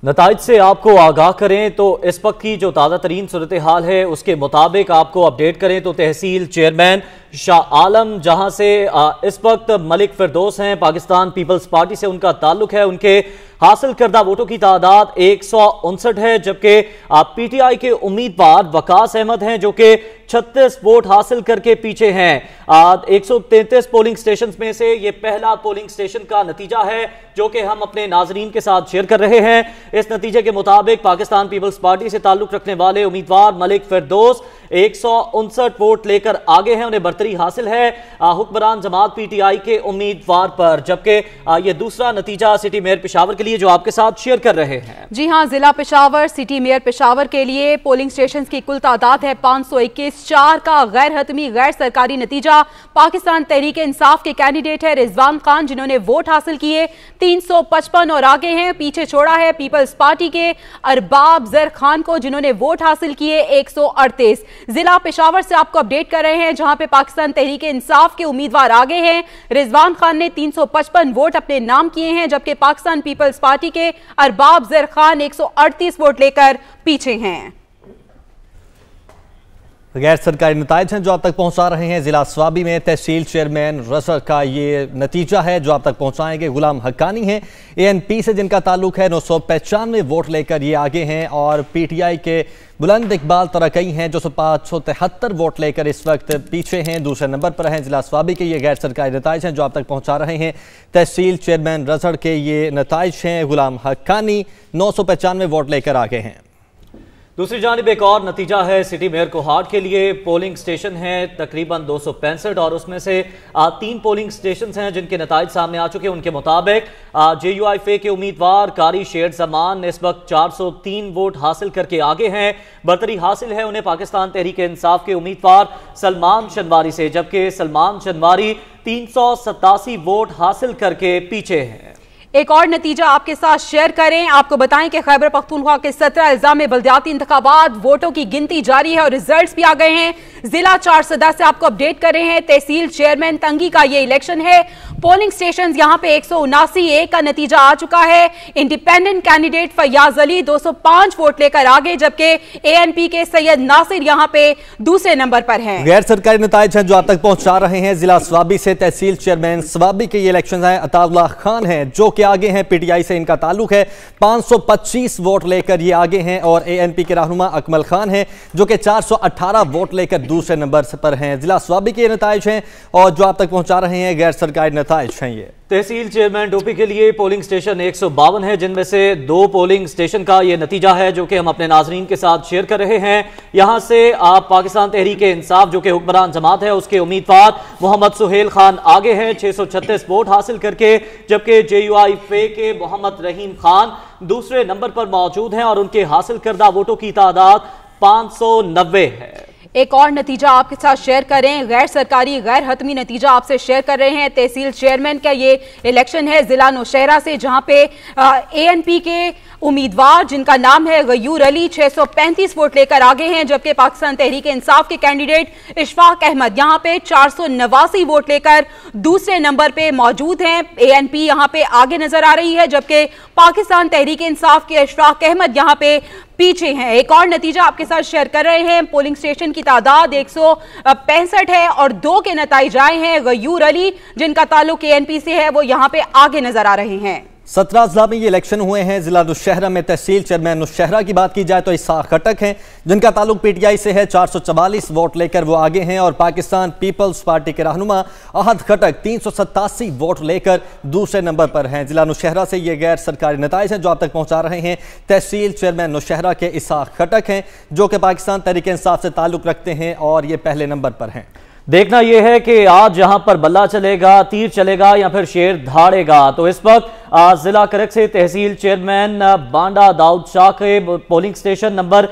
नताइज से आपको आगाह करें तो इस वक्त की जो ताज़ा तरीन सूरत हाल है उसके मुताबिक आपको अपडेट करें तो तहसील चेयरमैन शाह आलम, जहां से इस वक्त मलिक फिरदौस हैं, पाकिस्तान पीपल्स पार्टी से उनका ताल्लुक है, उनके हासिल करदा वोटों की तादाद 159 है, जबकि पीटीआई के उम्मीदवार वकास अहमद हैं जो कि 36 वोट हासिल करके पीछे हैं। 133 पोलिंग स्टेशन में से ये पहला पोलिंग स्टेशन का नतीजा है जो कि हम अपने नाजरीन के साथ शेयर कर रहे हैं। इस नतीजे के मुताबिक पाकिस्तान पीपल्स पार्टी से ताल्लुक रखने वाले उम्मीदवार मलिक फिरदौस 159 वोट लेकर आगे हैं, उन्हें बरतरी हासिल है हुक्मरान जमात पीटीआई के उम्मीदवार पर, जबकि ये दूसरा नतीजा सिटी मेयर पेशावर के लिए जो आपके साथ शेयर कर रहे हैं। जी हां, जिला पेशावर सिटी मेयर पेशावर के लिए पोलिंग स्टेशन की कुल तादाद है 521। 4 का गैर हतमी गैर सरकारी नतीजा पाकिस्तान तहरीक इंसाफ के कैंडिडेट है रिजवान खान, जिन्होंने वोट हासिल किए 355 और आगे हैं। पीछे छोड़ा है पीपल्स पार्टी के अरबाब जर खान को, जिन्होंने वोट हासिल किए 138। जिला पेशावर से आपको अपडेट कर रहे हैं जहां पे पाकिस्तान तहरीक इंसाफ के उम्मीदवार आगे हैं। रिजवान खान ने 355 वोट अपने नाम किए हैं, जबकि पाकिस्तान पीपल्स पार्टी के अरबाब जर खान 138 वोट लेकर पीछे हैं। गैर सरकारी नताइज हैं जो आप तक पहुंचा रहे हैं। जिला स्वाबी में तहसील चेयरमैन रजर का ये नतीजा है जो आप तक पहुंचाएंगे। गुलाम हक्कानी हैं एएनपी से जिनका ताल्लुक है, 995 वोट लेकर ये आगे हैं, और पीटीआई के बुलंद इकबाल तरकई हैं जो 573 वोट लेकर इस वक्त पीछे हैं, दूसरे नंबर पर हैं। जिला स्वाबी के ये गैर सरकारी नताइज हैं जो आप तक पहुंचा रहे हैं। तहसील चेयरमैन रजर के ये नताइज हैं। गुलाम हक्कानी 995 वोट लेकर आगे हैं। दूसरी जानिब एक और नतीजा है सिटी मेयर कोहाट के लिए। पोलिंग स्टेशन है तकरीबन 265 और उसमें से 3 पोलिंग स्टेशन हैं जिनके नताइज सामने आ चुके हैं। उनके मुताबिक JUIF के उम्मीदवार कारी शेर जमान इस वक्त 403 वोट हासिल करके आगे हैं। बरतरी हासिल है उन्हें पाकिस्तान तहरीक इंसाफ के उम्मीदवार सलमान शनवारी से, जबकि सलमान शनवारी 387 वोट हासिल करके पीछे हैं। एक और नतीजा आपके साथ शेयर करें, आपको बताएं कि खैबर पख्तूनख्वा के 17 अज़ला में बल्दियाती इंतखाबात वोटों की गिनती जारी है और रिजल्ट्स भी आ गए हैं। जिला 4 सदा से आपको अपडेट कर रहे हैं। तहसील चेयरमैन तंगी का ये इलेक्शन है। पोलिंग स्टेशन यहां पे 179 ए का नतीजा आ चुका है। Independent candidate Fayaz Ali 205 vote लेकर आगे, जबकि ANP के सैयद नासिर यहां पे दूसरे नंबर पर हैं। गैर सरकारी नताइज हैं जो आप तक पहुंचा रहे हैं। जिला स्वाबी से तहसील चेयरमैन स्वाबी के ये इलेक्शन है। अताउल्लाह खान हैं जो कि आगे हैं, पीटीआई से इनका ताल्लुक है, 525 वोट लेकर ये आगे हैं, और ANP के रहनुमा अकमल खान हैं जो कि 418 वोट लेकर दूसरे नंबर पर हैं। जिला स्वाबी के नताइज हैं और जो आप तक पहुंचा रहे हैं गैर सरकारी नताइज हैं ये। तहसील चेयरमैन टोपी के लिए पोलिंग स्टेशन 152 है, जिनमें से 2 पोलिंग स्टेशन का ये नतीजा है जो कि हम अपने नाजरीन के साथ शेयर कर रहे हैं। यहां से आप पाकिस्तान तहरीक इंसाफ जो कि हुक्मरान जमात है उसके उम्मीदवार मोहम्मद सुहेल खान आगे हैं 636 वोट हासिल करके, जबकि JUIF के मोहम्मद रहीम खान दूसरे नंबर पर मौजूद हैं और उनके हासिल करदा वोटों की तादाद 590 है। एक और नतीजा आपके साथ शेयर करें, गैर सरकारी गैर हतमी नतीजा आपसे शेयर कर रहे हैं। तहसील चेयरमैन का ये इलेक्शन है जिला नौशहरा से, जहां पे ANP के उम्मीदवार जिनका नाम है गयूर अली 635 वोट लेकर आगे हैं, जबकि पाकिस्तान तहरीक इंसाफ के कैंडिडेट इशफाक अहमद यहां पे 489 वोट लेकर दूसरे नंबर पे मौजूद हैं। ANP यहां पे आगे नजर आ रही है, जबकि पाकिस्तान तहरीक इंसाफ के इशफाक अहमद यहां पे पीछे हैं। एक और नतीजा आपके साथ शेयर कर रहे हैं। पोलिंग स्टेशन की तादाद 165 है और 2 के नतीजे आए हैं। गयूर अली जिनका ताल्लुक ANP से है वो यहां पे आगे नजर आ रहे हैं। 17 अज़ला में ये इलेक्शन हुए हैं। जिला नौशहरा में तहसील चेयरमैन नौशहरा की बात की जाए तो इसाक खटक हैं जिनका ताल्लुक पीटीआई से है, 444 वोट लेकर वो आगे हैं, और पाकिस्तान पीपल्स पार्टी के रहनुमा अहद खटक 387 वोट लेकर दूसरे नंबर पर हैं। जिला नौशहरा से ये गैर सरकारी नताइज हैं जो आप तक पहुंचा रहे हैं। तहसील चेयरमैन नौशहरा के इसाक खटक हैं जो कि पाकिस्तान तहरीक इंसाफ से ताल्लुक रखते हैं और ये पहले नंबर पर हैं। देखना यह है कि आज जहां पर बल्ला चलेगा, तीर चलेगा या फिर शेर धाड़ेगा। तो इस वक्त जिला करक से तहसील चेयरमैन बांडा दाऊद शाह के पोलिंग स्टेशन नंबर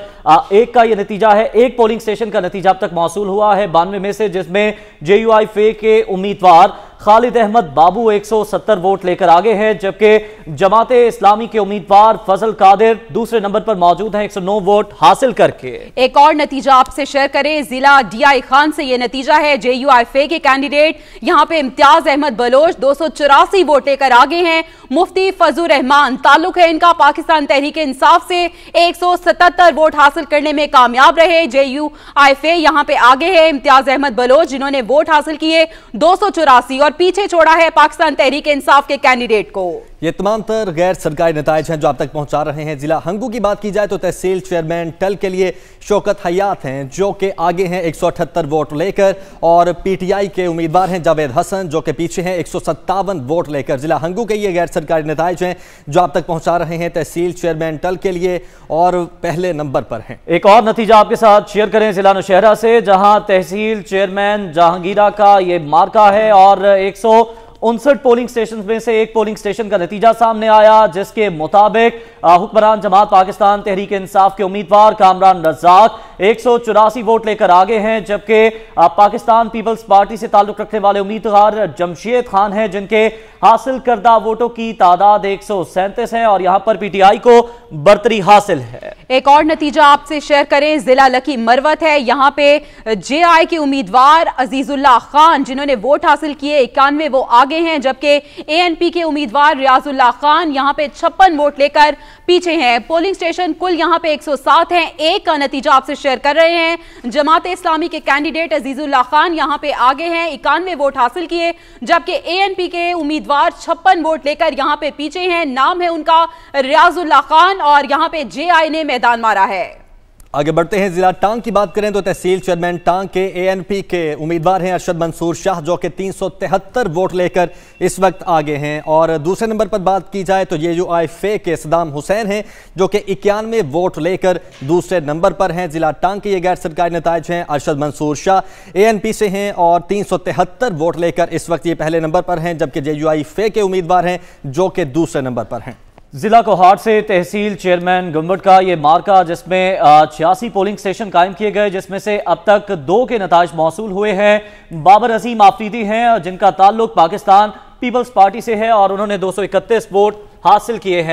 1 का यह नतीजा है। 1 पोलिंग स्टेशन का नतीजा अब तक मौसूल हुआ है 92 में से, जिसमें JUIF के उम्मीदवार खालिद अहमद बाबू 170 वोट लेकर आगे हैं, जबकि जमात इस्लामी के उम्मीदवार फजल कादिर दूसरे नंबर पर मौजूद हैं 109 वोट हासिल करके। एक और नतीजा आपसे शेयर करें, जिला डीआई खान से यह नतीजा है। JUIFA के कैंडिडेट यहां पे इम्तियाज अहमद बलोच 284 वोट लेकर आगे हैं। मुफ्ती फजल रहमान ताल्लुक है इनका पाकिस्तान तहरीक इंसाफ से, 177 वोट हासिल करने में कामयाब रहे। JUIFA यहां पे आगे है। इम्तियाज अहमद बलोच जिन्होंने वोट हासिल किए 284 और पीछे छोड़ा है पाकिस्तान तहरीक इंसाफ के कैंडिडेट को। ये तमाम तर गैर सरकारी नताइज हैं जो आप तक पहुंचा रहे हैं। जिला हंगू की बात की जाए तो तहसील चेयरमैन टल के लिए शौकत हयात हैं जो कि आगे हैं 178 वोट लेकर, और PTI के उम्मीदवार हैं जावेद हसन जो कि पीछे हैं 157 वोट लेकर। जिला हंगू के ये गैर सरकारी नताइज हैं जो आप तक पहुंचा रहे हैं तहसील चेयरमैन टल के लिए, और पहले नंबर पर हैं। एक और नतीजा आपके साथ शेयर करें जिला नौशहरा से, जहां तहसील चेयरमैन जहांगीरा का ये मार्का है और 159 पोलिंग स्टेशन में से एक पोलिंग स्टेशन का नतीजा सामने आया जिसके मुताबिक हुक्मरान जमात पाकिस्तान तहरीक इंसाफ के उम्मीदवार कामरान रज़ाक 184 वोट लेकर आगे हैं, जबकि पाकिस्तान पीपल्स पार्टी से ताल्लुक रखने वाले उम्मीदवार जमशेद खान हैं जिनके हासिल करदा वोटों की तादाद 137 है और यहां पर PTI को बरतरी हासिल है। एक और नतीजा आपसे शेयर करें, जिला लकी मरवत है। यहां पे JI के उम्मीदवार अजीजुल्लाह खान जिन्होंने वोट हासिल किए 91 वो आगे हैं, जबकि ANP के उम्मीदवार रियाजुल्लाह खान यहां पे 56 वोट लेकर पीछे हैं। पोलिंग स्टेशन कुल यहां पे 107 हैं। एक का नतीजा आपसे शेयर कर रहे हैं। जमात इस्लामी के कैंडिडेट अजीजुल्लाह खान यहां पे आगे हैं, 91 वोट हासिल किए, जबकि ANP के उम्मीदवार 56 वोट लेकर यहां पे पीछे हैं। नाम है उनका रियाजुल्लाह खान और यहां पे JI ने मैदान मारा है। आगे बढ़ते हैं, जिला टांग की बात करें तो तहसील चेयरमैन टांग के ANP के उम्मीदवार हैं अरशद मंसूर शाह जो कि 373 वोट लेकर इस वक्त आगे हैं, और दूसरे नंबर पर बात की जाए तो JUIFA के सदाम हुसैन हैं जो कि 91 वोट लेकर दूसरे नंबर पर हैं। जिला टांग के ये गैर सरकारी नताइज हैं, अरशद मंसूर शाह ANP से हैं और 373 वोट लेकर इस वक्त ये पहले नंबर पर हैं, जबकि JUIFA के उम्मीदवार हैं जो कि दूसरे नंबर पर हैं। जिला कोहाट से तहसील चेयरमैन गुम्बट का ये मार्का जिसमें 86 पोलिंग स्टेशन कायम किए गए, जिसमें से अब तक 2 के नताइज मौसूल हुए हैं। बाबर अजीम आफरीदी हैं जिनका ताल्लुक पाकिस्तान पीपल्स पार्टी से है और उन्होंने 231 वोट हासिल किए हैं।